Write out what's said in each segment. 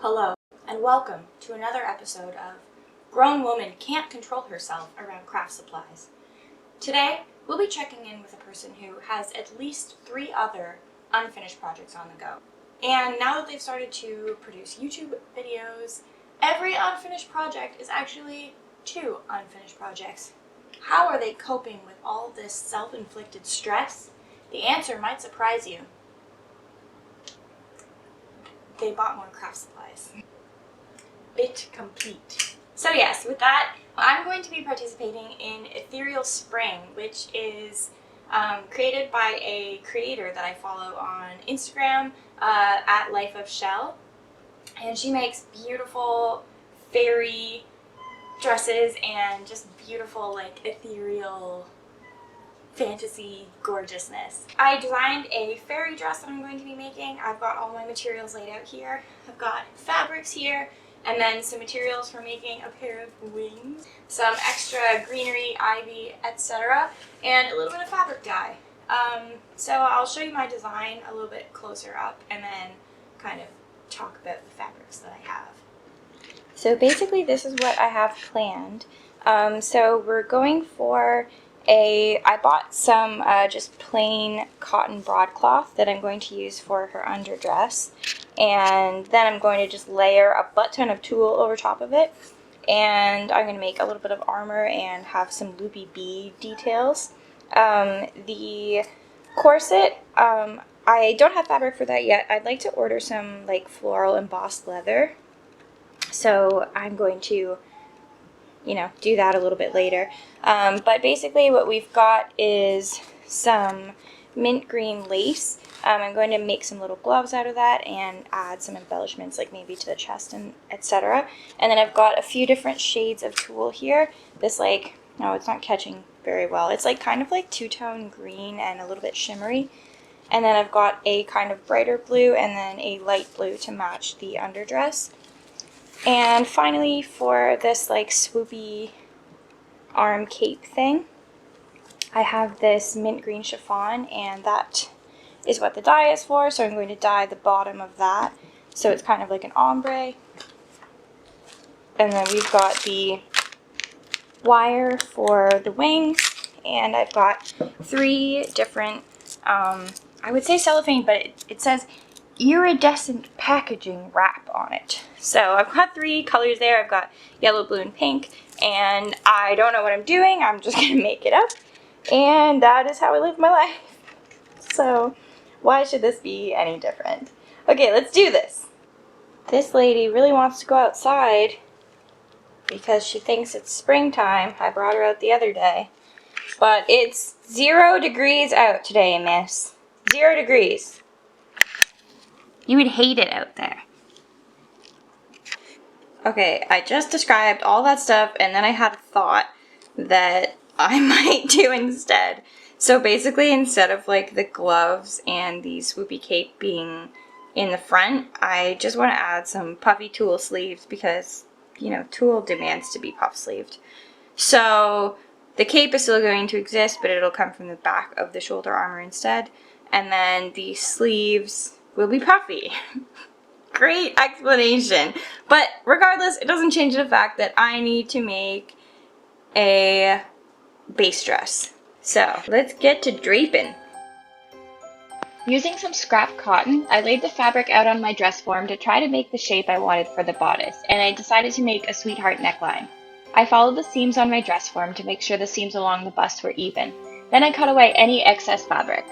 Hello, and welcome to another episode of Grown Woman Can't Control Herself Around Craft Supplies. Today, we'll be checking in with a person who has at least 3 other unfinished projects on the go. And now that they've started to produce YouTube videos, every unfinished project is actually 2 unfinished projects. How are they coping with all this self-inflicted stress? The answer might surprise you. They bought more craft supplies. Bit complete. So yes, with that, I'm going to be participating in Ethereal Spring, which is created by a creator that I follow on Instagram at Life of Shell. And she makes beautiful fairy dresses and just beautiful, like, ethereal fantasy gorgeousness. I designed a fairy dress that I'm going to be making. I've got all my materials laid out here. I've got fabrics here, and then some materials for making a pair of wings, some extra greenery, ivy, etc., and a little bit of fabric dye. So I'll show you my design a little bit closer up and then kind of talk about the fabrics that I have. So basically this is what I have planned. So we're going for I bought some just plain cotton broadcloth that I'm going to use for her underdress, and then I'm going to just layer a butt ton of tulle over top of it, and I'm going to make a little bit of armor and have some loopy bead details. The corset, I don't have fabric for that yet. I'd like to order some like floral embossed leather, so I'm going to do that a little bit later. But basically what we've got is some mint green lace. I'm going to make some little gloves out of that and add some embellishments, like maybe to the chest and etc. And then I've got a few different shades of tulle here. This it's not catching very well. It's like kind of like two-tone green and a little bit shimmery. And then I've got a kind of brighter blue and then a light blue to match the underdress. And finally, for this like swoopy arm cape thing, I have this mint green chiffon, and that is what the dye is for, so I'm going to dye the bottom of that so it's kind of like an ombre. And then we've got the wire for the wings, and I've got 3 different, I would say cellophane, but it says iridescent packaging wrap on it. So I've got 3 colors there. I've got yellow, blue, and pink, and I don't know what I'm doing. I'm just gonna make it up, and that is how I live my life. So why should this be any different? Okay, let's do this. This lady really wants to go outside because she thinks it's springtime. I brought her out the other day, but it's 0 degrees out today, miss. 0 degrees. You would hate it out there. Okay, I just described all that stuff, and then I had a thought that I might do instead. So basically, instead of like the gloves and the swoopy cape being in the front, I just want to add some puffy tulle sleeves because, tulle demands to be puff sleeved. So the cape is still going to exist, but it'll come from the back of the shoulder armor instead. And then the sleeves will be puffy. Great explanation. But regardless, it doesn't change the fact that I need to make a base dress. So let's get to draping. Using some scrap cotton, I laid the fabric out on my dress form to try to make the shape I wanted for the bodice, and I decided to make a sweetheart neckline. I followed the seams on my dress form to make sure the seams along the bust were even. Then I cut away any excess fabric.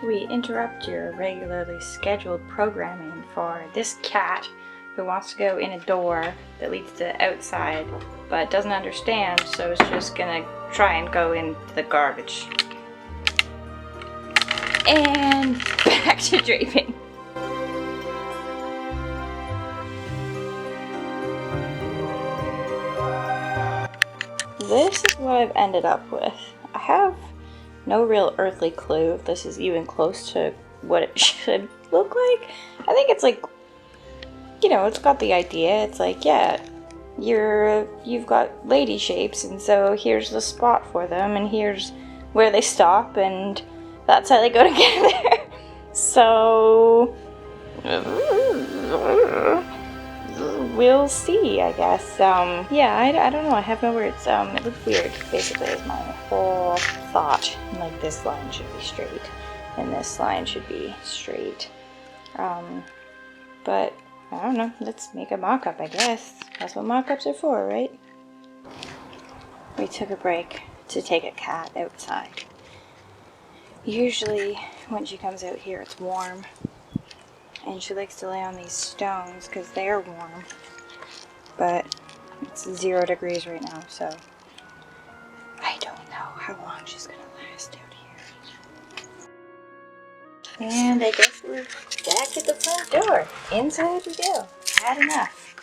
We interrupt your regularly scheduled programming for this cat who wants to go in a door that leads to outside but doesn't understand, so it's just gonna try and go into the garbage. And back to draping. this is what I've ended up with. I have no real earthly clue if this is even close to what it should look like. I think it's like, you know, it's got the idea. It's like, yeah, you've got lady shapes, and so here's the spot for them, and here's where they stop, and that's how they go together. So we'll see, I guess. Yeah, I don't know. I have no words. It looks weird, basically, is my whole thought. Like, this line should be straight, and this line should be straight. But I don't know. Let's make a mock-up, I guess. That's what mock-ups are for, right? We took a break to take a cat outside. Usually, when she comes out here, it's warm. And she likes to lay on these stones because they're warm. But it's 0 degrees right now, so I don't know how long she's gonna last out here. And I guess we're back at the front door. Inside we go. Had enough.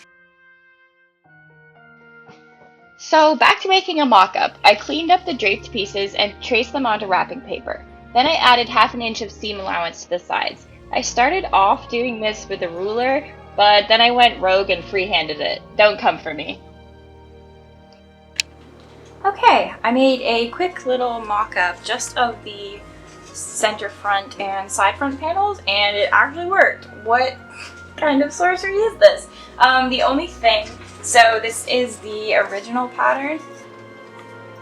So back to making a mock-up. I cleaned up the draped pieces and traced them onto wrapping paper. Then I added 1/2 inch of seam allowance to the sides. I started off doing this with a ruler, but then I went rogue and freehanded it. Don't come for me. Okay, I made a quick little mock-up just of the center front and side front panels, and it actually worked. What kind of sorcery is this? The only thing, so this is the original pattern.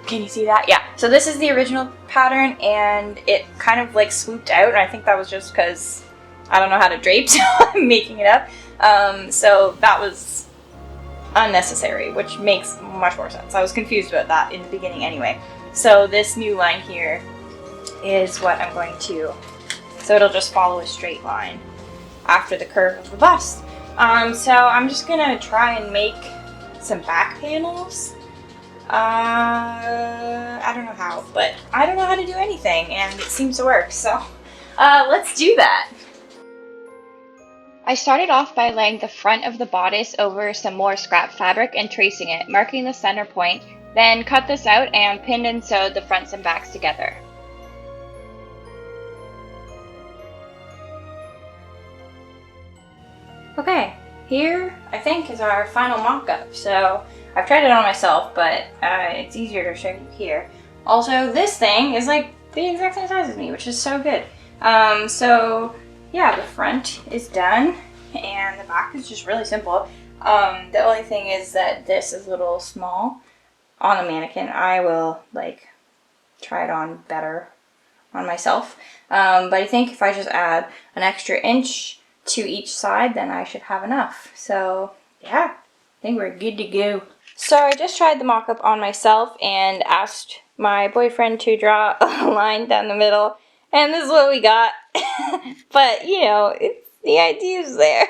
Can you see that? Yeah. So this is the original pattern, and it kind of like swooped out, and I think that was just because I don't know how to drape, so I'm making it up. So that was unnecessary, which makes much more sense. I was confused about that in the beginning anyway. So this new line here is what I'm going to, so it'll just follow a straight line after the curve of the bust. So I'm just gonna try and make some back panels. I don't know how, but I don't know how to do anything, and it seems to work, so let's do that. I started off by laying the front of the bodice over some more scrap fabric and tracing it, marking the center point, then cut this out and pinned and sewed the fronts and backs together. Okay, here I think is our final mock-up. So I've tried it on myself, but it's easier to show you here. Also, this thing is like the exact same size as me, which is so good. So yeah, the front is done, and the back is just really simple. The only thing is that this is a little small on the mannequin. I will like try it on better on myself. But I think if I just add an extra inch to each side, then I should have enough. So yeah, I think we're good to go. So I just tried the mock-up on myself and asked my boyfriend to draw a line down the middle, and this is what we got. But you know, the idea is there.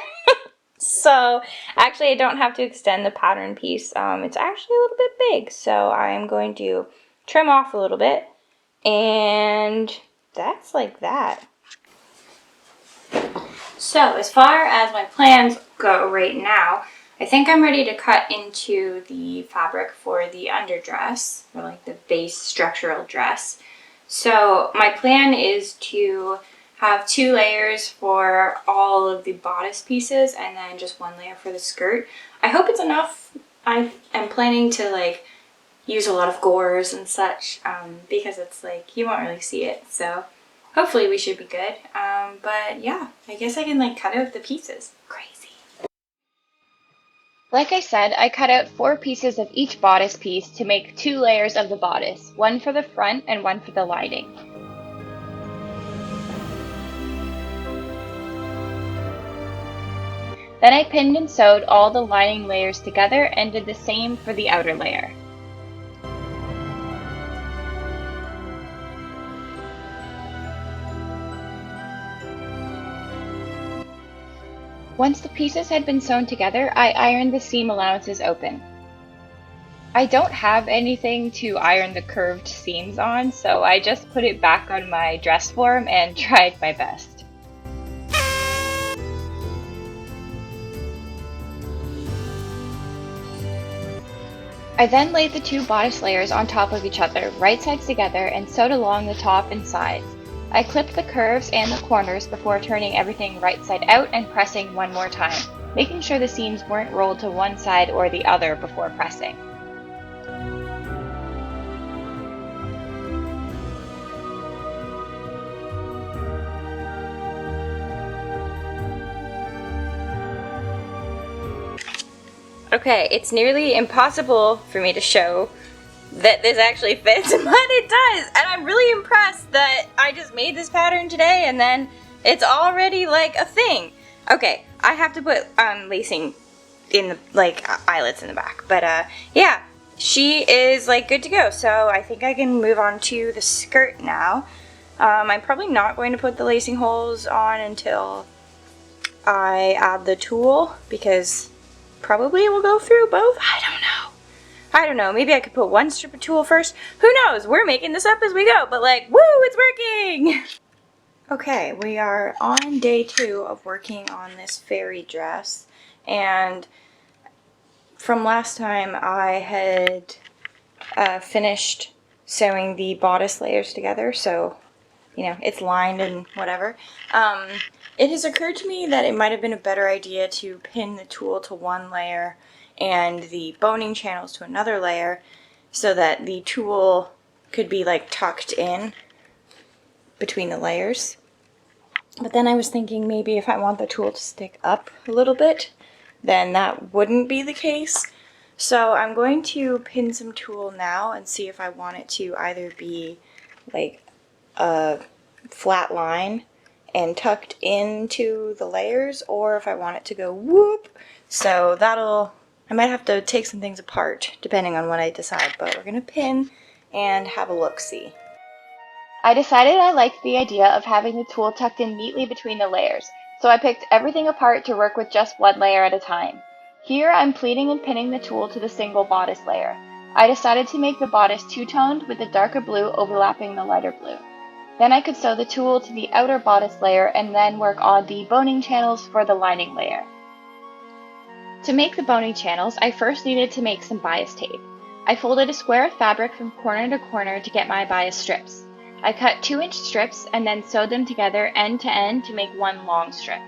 So actually I don't have to extend the pattern piece. It's actually a little bit big, so I'm going to trim off a little bit, and that's like that. So as far as my plans go right now, I think I'm ready to cut into the fabric for the underdress, or like the base structural dress. So my plan is to have 2 layers for all of the bodice pieces, and then just 1 layer for the skirt. I hope it's enough. I am planning to like use a lot of gores and such, because it's like you won't really see it, so hopefully we should be good. But yeah, I guess I can like cut out the pieces. Crazy. Like I said, I cut out 4 pieces of each bodice piece to make 2 layers of the bodice, 1 for the front and 1 for the lining. Then I pinned and sewed all the lining layers together and did the same for the outer layer. Once the pieces had been sewn together, I ironed the seam allowances open. I don't have anything to iron the curved seams on, so I just put it back on my dress form and tried my best. I then laid the two bodice layers on top of each other, right sides together, and sewed along the top and sides. I clipped the curves and the corners before turning everything right side out and pressing one more time, making sure the seams weren't rolled to one side or the other before pressing. Okay, it's nearly impossible for me to show that this actually fits, but it does! And I'm really impressed that I just made this pattern today and then it's already like a thing. Okay, I have to put lacing in the, like, eyelets in the back, but yeah, she is like good to go. So I think I can move on to the skirt now. I'm probably not going to put the lacing holes on until I add the tulle, because probably it will go through both. I don't know. Maybe I could put one strip of tulle first. Who knows? We're making this up as we go, but like, woo, it's working! Okay, we are on day 2 of working on this fairy dress, and from last time I had finished sewing the bodice layers together, so, you know, it's lined and whatever. It has occurred to me that it might have been a better idea to pin the tulle to one layer and the boning channels to another layer so that the tulle could be like tucked in between the layers. But then I was thinking maybe if I want the tulle to stick up a little bit, then that wouldn't be the case. So I'm going to pin some tulle now and see if I want it to either be like a flat line and tucked into the layers, or if I want it to go whoop. So I might have to take some things apart depending on what I decide, but we're gonna pin and have a look-see. I decided I liked the idea of having the tulle tucked in neatly between the layers, so I picked everything apart to work with just one layer at a time. Here I'm pleating and pinning the tulle to the single bodice layer. I decided to make the bodice two-toned with the darker blue overlapping the lighter blue. Then I could sew the tulle to the outer bodice layer and then work on the boning channels for the lining layer. To make the boning channels, I first needed to make some bias tape. I folded a square of fabric from corner to corner to get my bias strips. I cut 2-inch strips and then sewed them together end to end to make one long strip.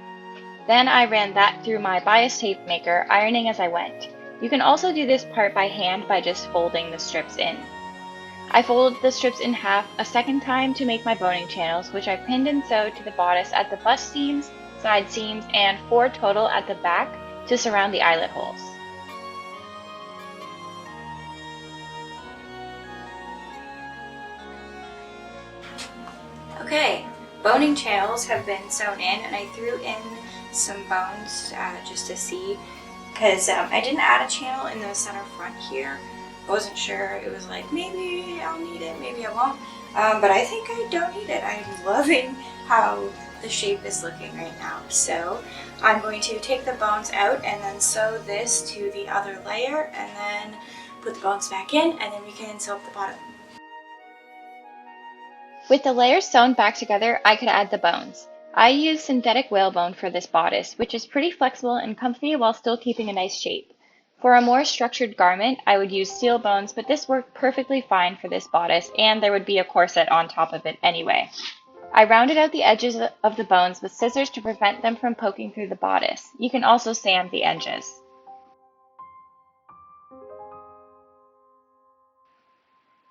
Then I ran that through my bias tape maker, ironing as I went. You can also do this part by hand by just folding the strips in. I folded the strips in half a second time to make my boning channels, which I pinned and sewed to the bodice at the bust seams, side seams, and 4 total at the back to surround the eyelet holes. Okay, boning channels have been sewn in, and I threw in some bones just to see, because I didn't add a channel in the center front here. I wasn't sure. It was like, maybe I'll need it, maybe I won't. But I think I don't need it. I'm loving how the shape is looking right now. So I'm going to take the bones out and then sew this to the other layer and then put the bones back in, and then we can sew up the bottom. With the layers sewn back together, I could add the bones. I used synthetic whalebone for this bodice, which is pretty flexible and comfy while still keeping a nice shape. For a more structured garment, I would use steel bones, but this worked perfectly fine for this bodice, and there would be a corset on top of it anyway. I rounded out the edges of the bones with scissors to prevent them from poking through the bodice. You can also sand the edges.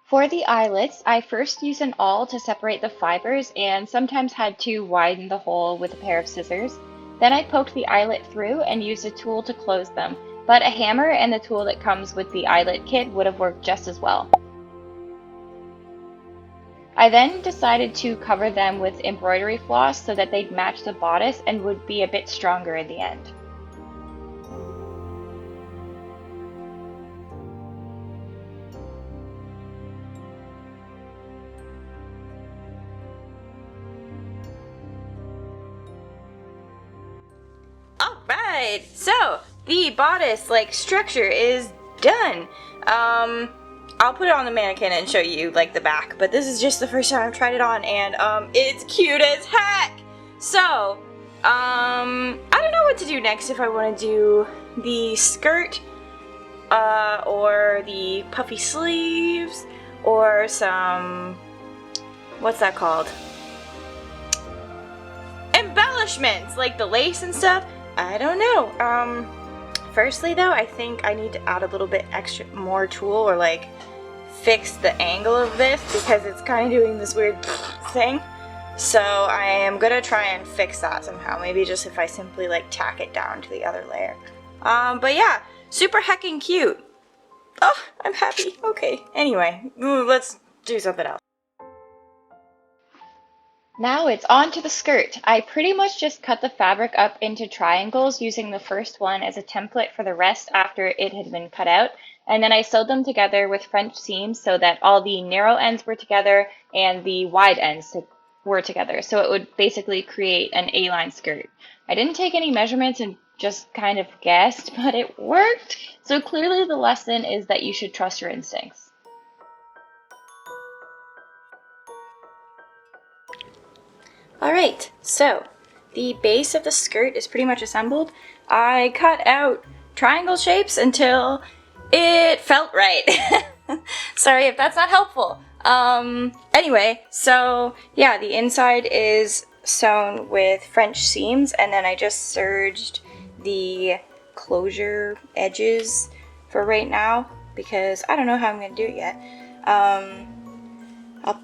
For the eyelets, I first used an awl to separate the fibers and sometimes had to widen the hole with a pair of scissors. Then I poked the eyelet through and used a tool to close them, but a hammer and the tool that comes with the eyelet kit would have worked just as well. I then decided to cover them with embroidery floss so that they'd match the bodice and would be a bit stronger in the end. Alright, so the bodice structure is done. I'll put it on the mannequin and show you the back, but this is just the first time I've tried it on, and it's cute as heck. So I don't know what to do next. If I want to do the skirt, or the puffy sleeves, or some, what's that called? Embellishments, like the lace and stuff. I don't know. Firstly though, I think I need to add a little bit more tulle, or like fix the angle of this because it's kind of doing this weird thing. So I am gonna try and fix that somehow. Maybe just if I simply like tack it down to the other layer. But yeah, super heckin' cute. Oh, I'm happy. Okay, anyway, let's do something else. Now it's on to the skirt. I pretty much just cut the fabric up into triangles using the first one as a template for the rest after it had been cut out. And then I sewed them together with French seams so that all the narrow ends were together and the wide ends were together. So it would basically create an A-line skirt. I didn't take any measurements and just kind of guessed, but it worked. So clearly the lesson is that you should trust your instincts. Alright, so the base of the skirt is pretty much assembled. I cut out triangle shapes until it felt right. Sorry if that's not helpful. Anyway, so yeah, the inside is sewn with French seams, and then I just serged the closure edges for right now because I don't know how I'm going to do it yet. I'll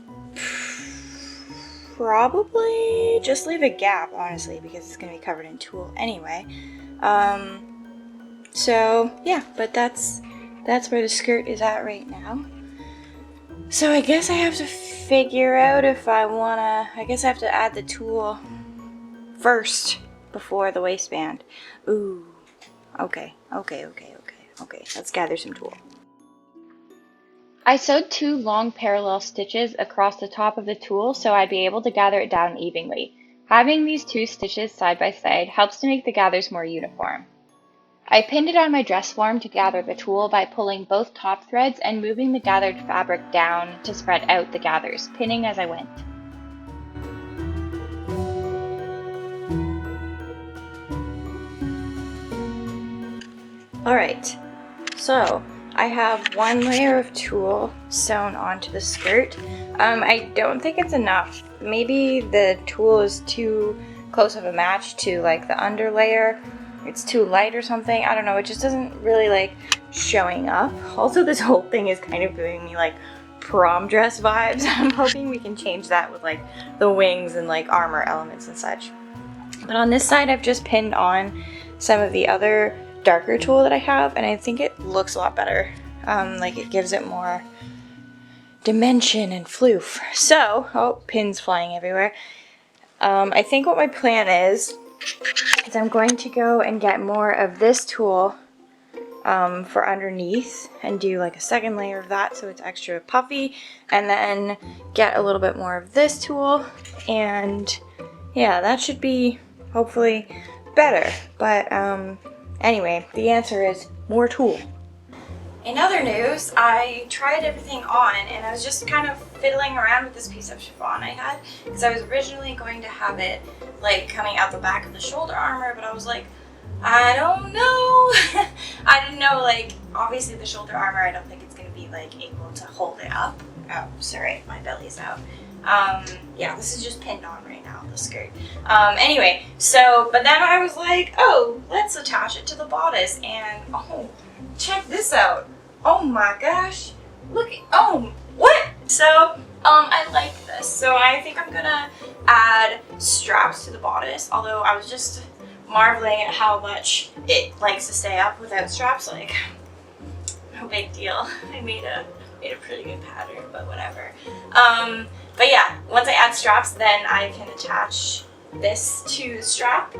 probably just leave a gap, honestly, because it's going to be covered in tulle anyway. So yeah, but that's where the skirt is at right now. So I guess I have to figure out if I guess I have to add the tulle first before the waistband. Ooh, okay, let's gather some tulle. I sewed 2 long parallel stitches across the top of the tulle so I'd be able to gather it down evenly. Having these 2 stitches side by side helps to make the gathers more uniform. I pinned it on my dress form to gather the tulle by pulling both top threads and moving the gathered fabric down to spread out the gathers, pinning as I went. Alright, so I have 1 layer of tulle sewn onto the skirt. I don't think it's enough. Maybe the tulle is too close of a match to like the under layer. It's too light or something. I don't know. It just doesn't really like showing up. Also, this whole thing is kind of giving me like prom dress vibes. I'm hoping we can change that with like the wings and like armor elements and such. But on this side, I've just pinned on some of the other darker tulle that I have, and I think it looks a lot better. Like it gives it more dimension and floof. So, oh, pins flying everywhere. I think what my plan is I'm going to go and get more of this tulle for underneath and do like a second layer of that so it's extra puffy, and then get a little bit more of this tulle, and yeah, that should be hopefully better. But anyway, the answer is more tulle. In other news, I tried everything on, and I was just kind of fiddling around with this piece of chiffon I had, because I was originally going to have it like coming out the back of the shoulder armor, but I was like, I don't know. I didn't know, like, obviously the shoulder armor, I don't think it's going to be like able to hold it up. Oh, sorry, my belly's out. Yeah, this is just pinned on right now, the skirt. Anyway, so, but then I was like, oh, let's attach it to the bodice, and oh, check this out. Oh my gosh. Look at, oh, what? So, I like this. So I think I'm gonna add straps to the bodice, although I was just marveling at how much it likes to stay up without straps. Like, no big deal. I made a pretty good pattern, but whatever. But yeah, once I add straps, then I can attach this to the strap,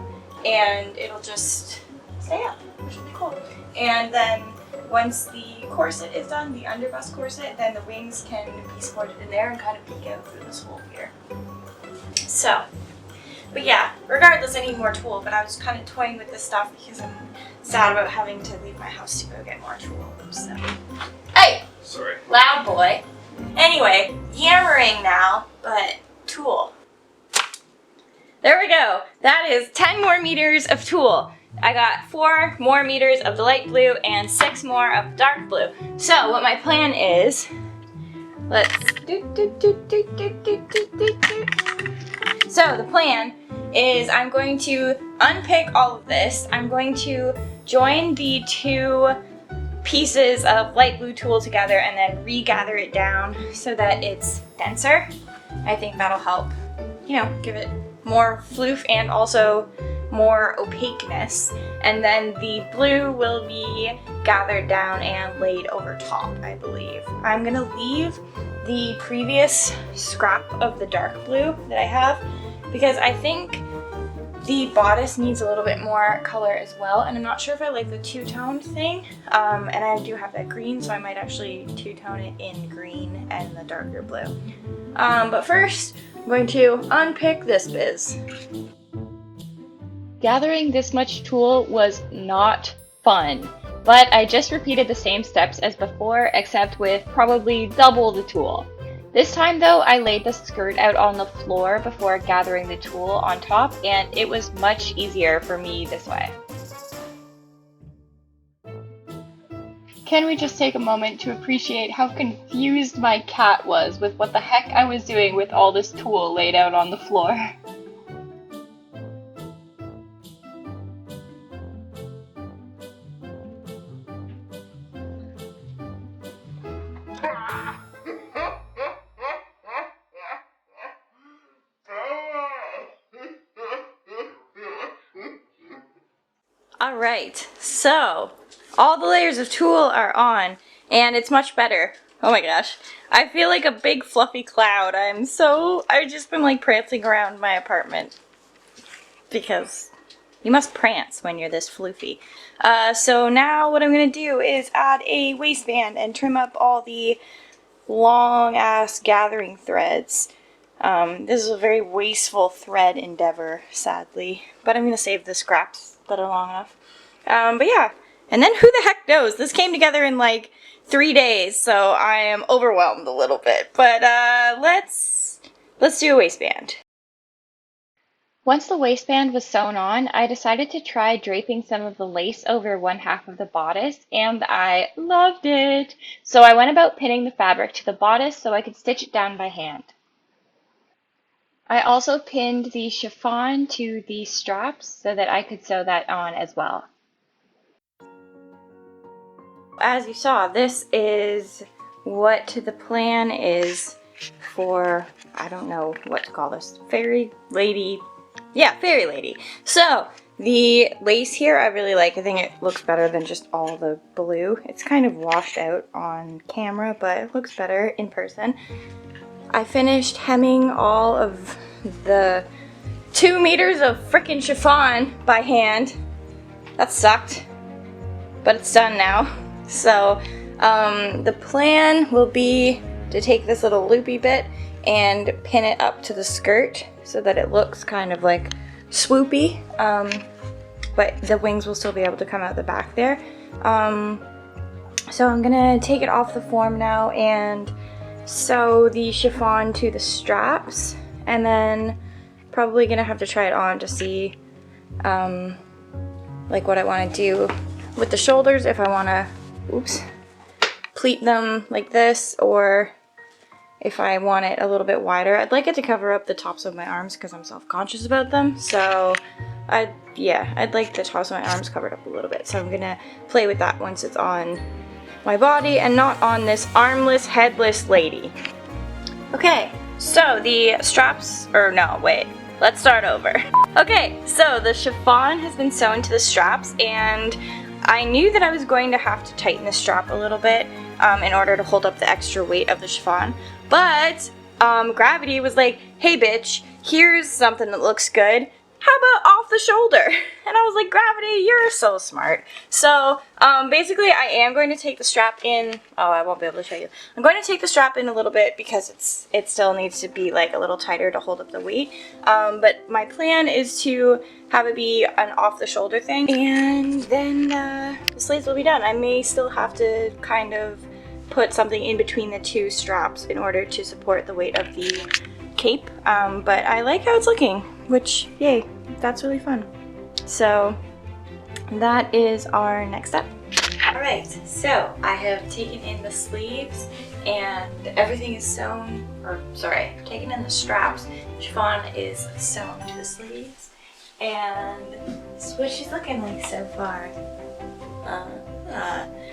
and it'll just stay up, which will be cool. And then once the corset is done, the underbust corset, then the wings can be supported in there and kind of peek out through this hole here. So, but yeah, regardless, I need more tulle, but I was kind of toying with this stuff because I'm sad about having to leave my house to go get more tulle. So, hey! Sorry. Loud boy. Anyway, yammering now, but tulle. There we go. That is 10 more meters of tulle. I got 4 more meters of the light blue and 6 more of dark blue. So what my plan is, so the plan is I'm going to unpick all of this. I'm going to join the 2 pieces of light blue tulle together and then regather it down so that it's denser. I think that'll help, you know, give it more floof and also more opaqueness. And then the blue will be gathered down and laid over top, I believe. I'm gonna leave the previous scrap of the dark blue that I have because I think the bodice needs a little bit more color as well, and I'm not sure if I like the two-toned thing, and I do have that green, so I might actually two-tone it in green and the darker blue. But first, I'm going to unpick this biz. Gathering this much tulle was not fun, but I just repeated the same steps as before, except with probably double the tulle. This time though, I laid the skirt out on the floor before gathering the tulle on top, and it was much easier for me this way. Can we just take a moment to appreciate how confused my cat was with what the heck I was doing with all this tulle laid out on the floor? Alright, so all the layers of tulle are on and it's much better. Oh my gosh. I feel like a big fluffy cloud. I've just been like prancing around my apartment because you must prance when you're this floofy. So now what I'm going to do is add a waistband and trim up all the long ass gathering threads. This is a very wasteful thread endeavor, sadly, but I'm going to save the scraps that are long enough. But yeah, and then who the heck knows? This came together in like 3 days, so I am overwhelmed a little bit. But let's do a waistband. Once the waistband was sewn on, I decided to try draping some of the lace over one half of the bodice, and I loved it! So I went about pinning the fabric to the bodice so I could stitch it down by hand. I also pinned the chiffon to the straps so that I could sew that on as well. As you saw, this is what the plan is for, I don't know what to call this, fairy lady. Yeah, fairy lady. So the lace here I really like. I think it looks better than just all the blue. It's kind of washed out on camera, but it looks better in person. I finished hemming all of the 2 meters of frickin' chiffon by hand. That sucked, but it's done now. So the plan will be to take this little loopy bit and pin it up to the skirt so that it looks kind of like swoopy, but the wings will still be able to come out the back there. So I'm gonna take it off the form now and sew the chiffon to the straps, and then probably gonna have to try it on to see like what I want to do with the shoulders, if I want to pleat them like this, or if I want it a little bit wider. I'd like it to cover up the tops of my arms because I'm self-conscious about them, so I'd like the tops of my arms covered up a little bit, so I'm gonna play with that once it's on my body and not on this armless, headless lady. Okay, so the straps, or no, wait, let's start over. Okay, so the chiffon has been sewn to the straps, and I knew that I was going to have to tighten the strap a little bit in order to hold up the extra weight of the chiffon, but Gravity was like, hey bitch, here's something that looks good. How about off the shoulder? And I was like, Gravity, you're so smart. So basically I am going to take the strap in. Oh, I won't be able to show you. I'm going to take the strap in a little bit because it still needs to be like a little tighter to hold up the weight. But my plan is to have it be an off the shoulder thing, and then the sleeves will be done. I may still have to kind of put something in between the two straps in order to support the weight of the cape, but I like how it's looking, which, yay, that's really fun. So that is our next step. Alright, so I have taken in the sleeves and everything is sewn, or sorry, I've taken in the straps. Chiffon is sewn to the sleeves, and this is what she's looking like so far.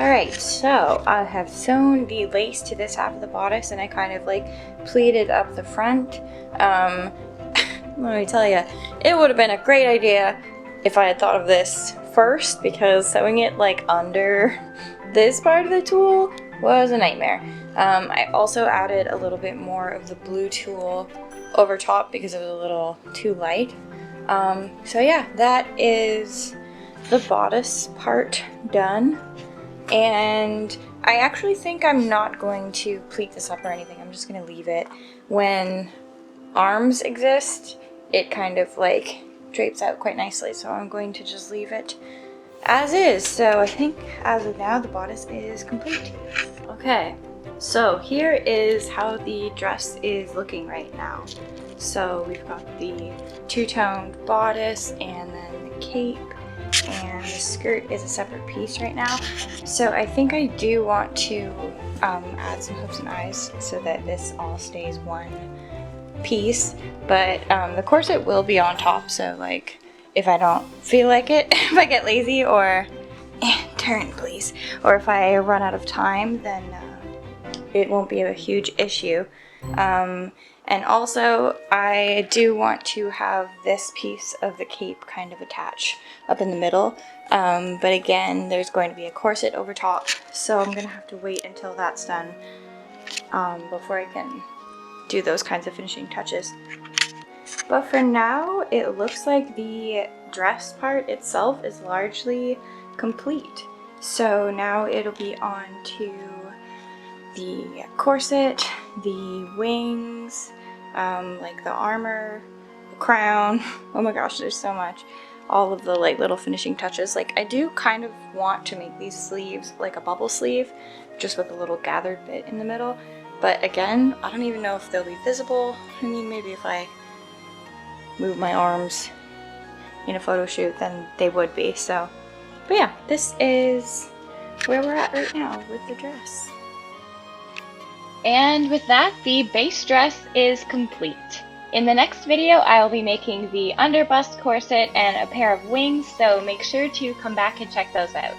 Alright, so I have sewn the lace to this half of the bodice and I kind of like pleated up the front. Let me tell you, it would have been a great idea if I had thought of this first, because sewing it like under this part of the tulle was a nightmare. I also added a little bit more of the blue tulle over top because it was a little too light. So yeah, that is the bodice part done. And I actually think I'm not going to pleat this up or anything. I'm just going to leave it. When arms exist, it kind of like drapes out quite nicely, so I'm going to just leave it as is. So I think as of now the bodice is complete. Okay, so here is how the dress is looking right now. So we've got the two-toned bodice and then the cape, and the skirt is a separate piece right now. So I think I do want to add some hooks and eyes so that this all stays one piece, but the corset will be on top, so like if I don't feel like it, if I get lazy, or turn please, or if I run out of time, then it won't be a huge issue. And also I do want to have this piece of the cape kind of attach up in the middle, but again there's going to be a corset over top, so I'm gonna have to wait until that's done before I can do those kinds of finishing touches. But for now, it looks like the dress part itself is largely complete. So now it'll be on to the corset, the wings, like the armor, the crown. Oh my gosh, there's so much. All of the like little finishing touches. Like I do kind of want to make these sleeves like a bubble sleeve, just with a little gathered bit in the middle. But again, I don't even know if they'll be visible. I mean, maybe if I move my arms in a photo shoot, then they would be. So, but yeah, this is where we're at right now with the dress. And with that, the base dress is complete. In the next video, I'll be making the underbust corset and a pair of wings, so make sure to come back and check those out.